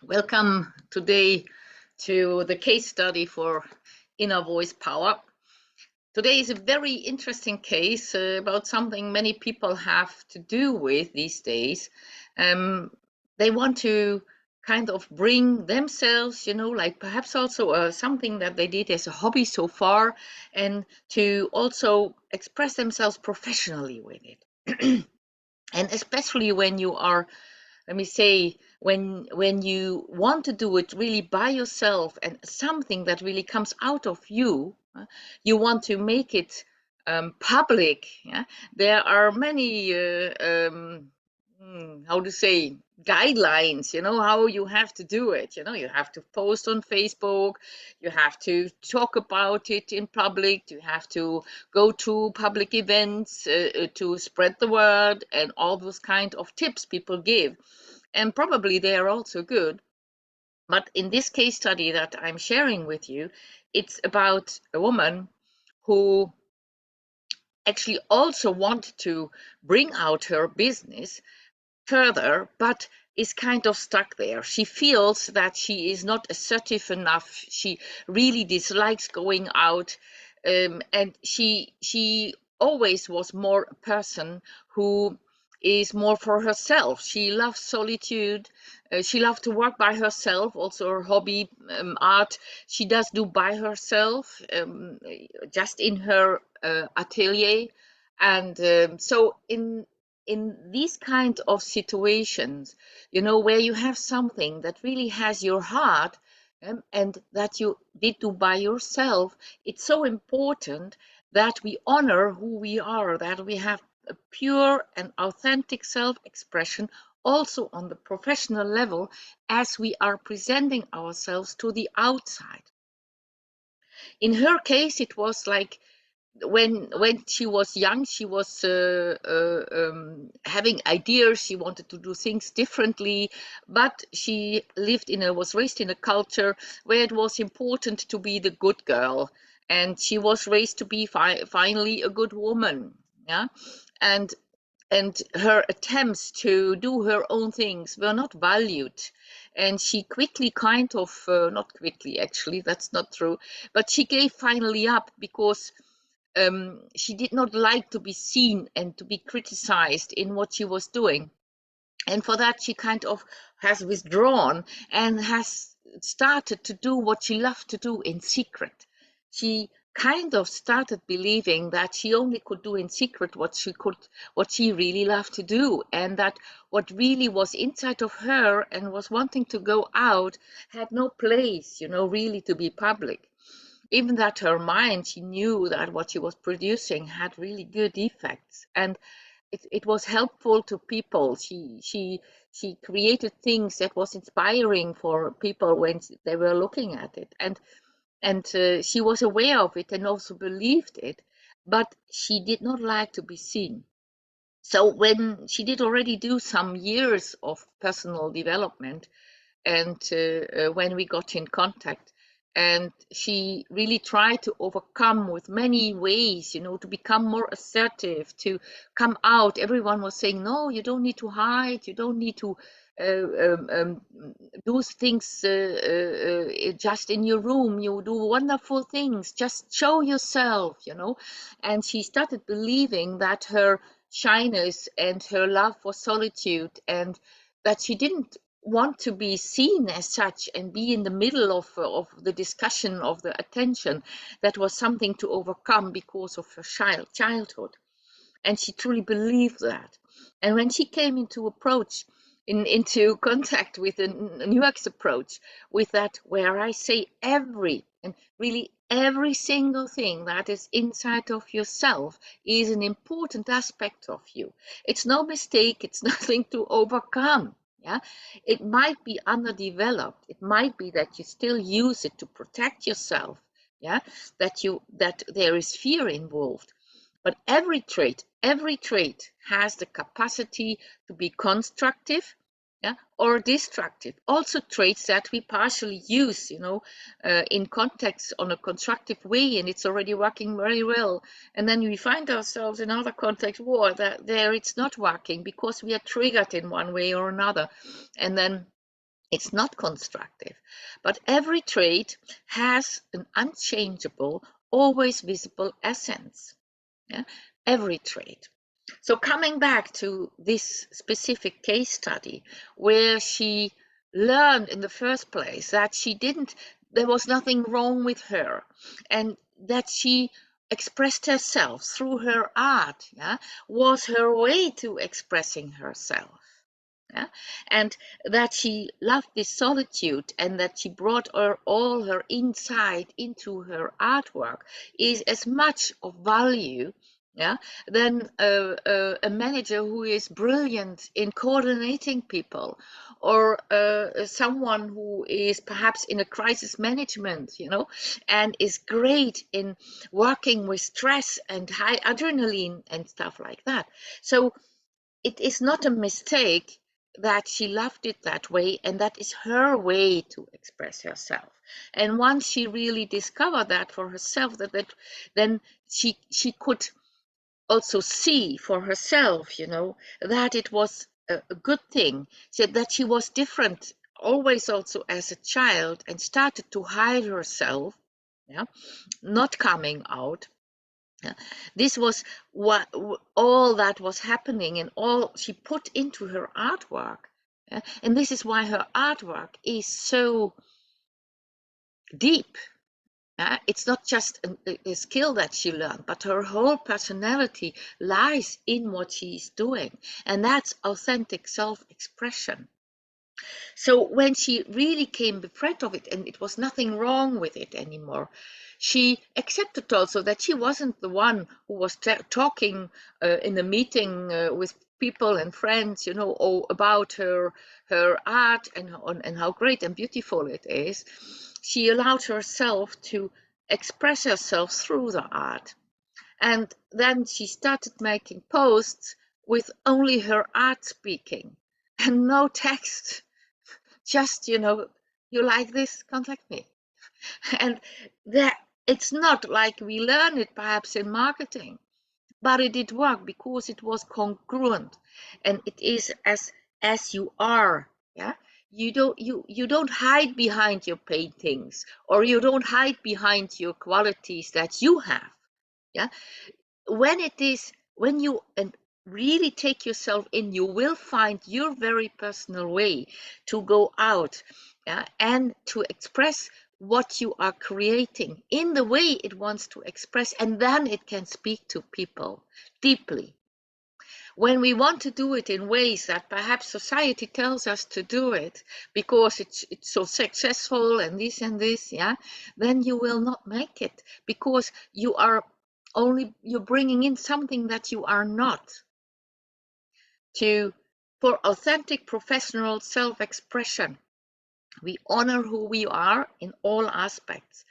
Welcome today to the case study for inner voice power. Today is a very interesting case about something many people have to do with these days. They want to kind of bring themselves, like perhaps also something that they did as a hobby so far, and to also express themselves professionally with it. And especially when you are, let me say, when you want to do it really by yourself and something that really comes out of you, you want to make it public. Yeah? There are many how to say, guidelines, how you have to do it. You have to post on Facebook, you have to talk about it in public, you have to go to public events to spread the word, and all those kind of tips people give, and probably they are also good. But in this case study that I'm sharing with you, it's about a woman who actually also wanted to bring out her business further, but is kind of stuck there. She feels that she is not assertive enough. She really dislikes going out, and she always was more a person who is more for herself. She loves solitude. She loves to work by herself. Also, her hobby, art, she does do by herself, just in her atelier. And so in these kind of situations, where you have something that really has your heart, and that you did do by yourself, it's so important that we honor who we are, that we have a pure and authentic self-expression also on the professional level as we are presenting ourselves to the outside. In her case, it was like when she was young, she was having ideas. She wanted to do things differently, but she was raised in a culture where it was important to be the good girl, and she was raised to be finally a good woman. Yeah, and her attempts to do her own things were not valued, and she quickly kind of not quickly, actually, that's not true, but she gave finally up because she did not like to be seen and to be criticized in what she was doing. And for that, she kind of has withdrawn and has started to do what she loved to do in secret. She kind of started believing that she only could do in secret what she really loved to do, and that what really was inside of her and was wanting to go out had no place, really to be public. Even that her mind, she knew that what she was producing had really good effects, and it was helpful to people. She created things that was inspiring for people when they were looking at it, and she was aware of it and also believed it, but she did not like to be seen. So when she did already do some years of personal development, and when we got in contact, and she really tried to overcome with many ways, to become more assertive, to come out. Everyone was saying, no, you don't need to hide, you don't need to do things just in your room. You do wonderful things, just show yourself. And she started believing that her shyness and her love for solitude, and that she didn't want to be seen as such and be in the middle of the discussion, of the attention, that was something to overcome because of her childhood. And she truly believed that. And when she came into contact with a UX approach, with that, where I say every and really every single thing that is inside of yourself is an important aspect of you. It's no mistake, it's nothing to overcome. Yeah, it might be underdeveloped. It might be that you still use it to protect yourself. Yeah, that there is fear involved. But every trait has the capacity to be constructive, yeah, or destructive. Also traits that we partially use, in context on a constructive way, and it's already working very well. And then we find ourselves in other contexts where that there it's not working because we are triggered in one way or another. And then It's not constructive. But every trait has an unchangeable, always visible essence. Yeah? Every trait. So coming back to this specific case study where she learned in the first place that there was nothing wrong with her, and that she expressed herself through her art, yeah, was her way to expressing herself. Yeah? And that she loved this solitude, and that she brought all her insight into her artwork is as much of value, yeah, than a manager who is brilliant in coordinating people, or someone who is perhaps in a crisis management, and is great in working with stress and high adrenaline and stuff like that. So it is not a mistake that she loved it that way, and that is her way to express herself. And once she really discovered that for herself, then she could also see for herself, that it was a good thing. So that she was different always also as a child, and started to hide herself, yeah, not coming out. Yeah. This was what all that was happening, and all she put into her artwork. Yeah. And this is why her artwork is so deep. Yeah. It's not just a skill that she learned, but her whole personality lies in what she's doing, and that's authentic self-expression. So when she really came befriend of it, and it was nothing wrong with it anymore, she accepted also that she wasn't the one who was talking in a meeting with people and friends, about her art, and how great and beautiful it is. She allowed herself to express herself through the art. And then she started making posts with only her art speaking and no text. Just, you like this, contact me. And that it's not like we learn it perhaps in marketing, but it did work because it was congruent, and it is as you are. Yeah. You don't hide behind your paintings, or you don't hide behind your qualities that you have. Yeah. When you really take yourself in, you will find your very personal way to go out, yeah, and to express what you are creating in the way it wants to express, and then it can speak to people deeply. When we want to do it in ways that perhaps society tells us to do it because it's so successful and this, yeah, then you will not make it, because you're bringing in something that you are not. For authentic professional self-expression, we honor who we are in all aspects,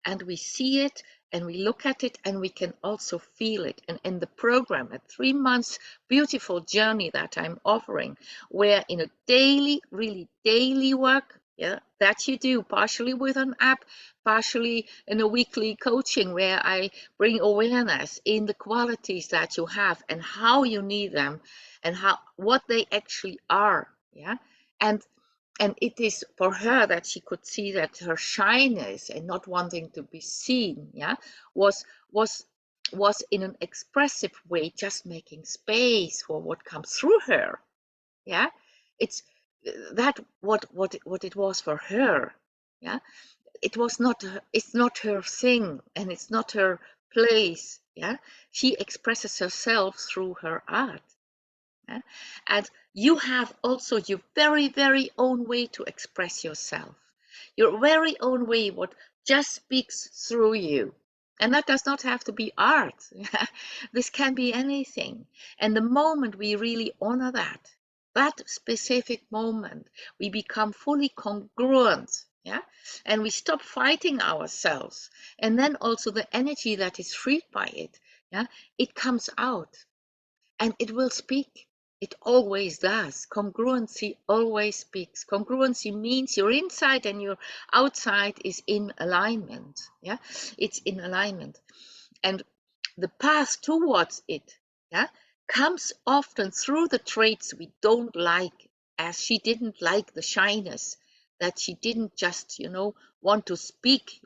and we see it, and we look at it, and we can also feel it. And in the program, a 3 months beautiful journey that I'm offering, where in a really daily work, yeah, that you do partially with an app, partially in a weekly coaching, where I bring awareness in the qualities that you have and how you need them, and what they actually are. Yeah. And it is for her that she could see that her shyness and not wanting to be seen, yeah, was was was in an expressive way just making space for what comes through her. Yeah. It's that what it was for her. Yeah. It's not her thing, and it's not her place. Yeah. She expresses herself through her art. Yeah? And you have also your very, very own way to express yourself, your very own way, what just speaks through you. And that does not have to be art. This can be anything. And the moment we really honor that specific moment, we become fully congruent. Yeah. And we stop fighting ourselves. And then also the energy that is freed by it, yeah, it comes out. And it will speak. It always does. Congruency always speaks. Congruency means your inside and your outside is in alignment. Yeah, it's in alignment. And the path towards it, yeah, comes often through the traits we don't like, as she didn't like the shyness. that she didn't just, want to speak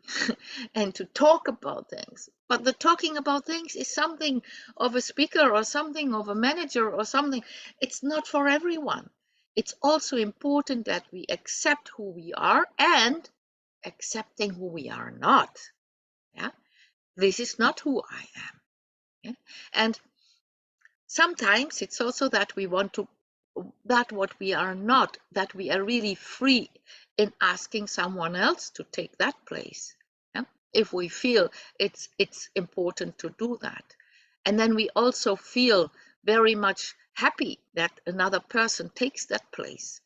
and to talk about things. But the talking about things is something of a speaker or something of a manager or something. It's not for everyone. It's also important that we accept who we are and accepting who we are not. Yeah, this is not who I am. Yeah? And sometimes it's also that we want to, that what we are not, that we are really free in asking someone else to take that place. Yeah? If we feel it's important to do that. And then we also feel very much happy that another person takes that place.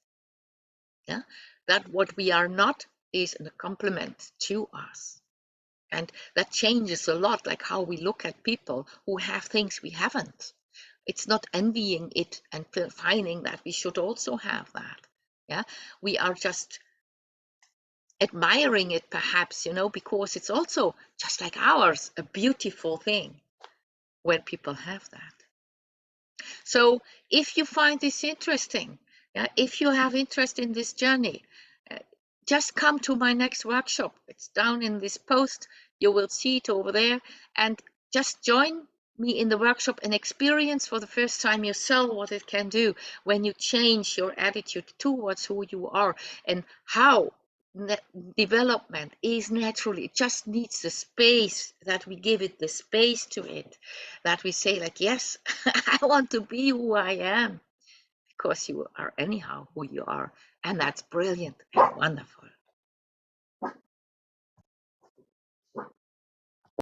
Yeah? That what we are not is a compliment to us. And that changes a lot, like how we look at people who have things we haven't. It's not envying it and finding that we should also have that. Yeah, we are just admiring it, perhaps, because it's also just like ours, a beautiful thing when people have that. So if you find this interesting, yeah, if you have interest in this journey, uh, just come to my next workshop. It's down in this post. You will see it over there, and just join me in the workshop and experience for the first time yourself what it can do when you change your attitude towards who you are, and how development is naturally. It just needs the space, that we give it the space to it, that we say like, yes, I want to be who I am, because you are anyhow who you are, and that's brilliant and wonderful.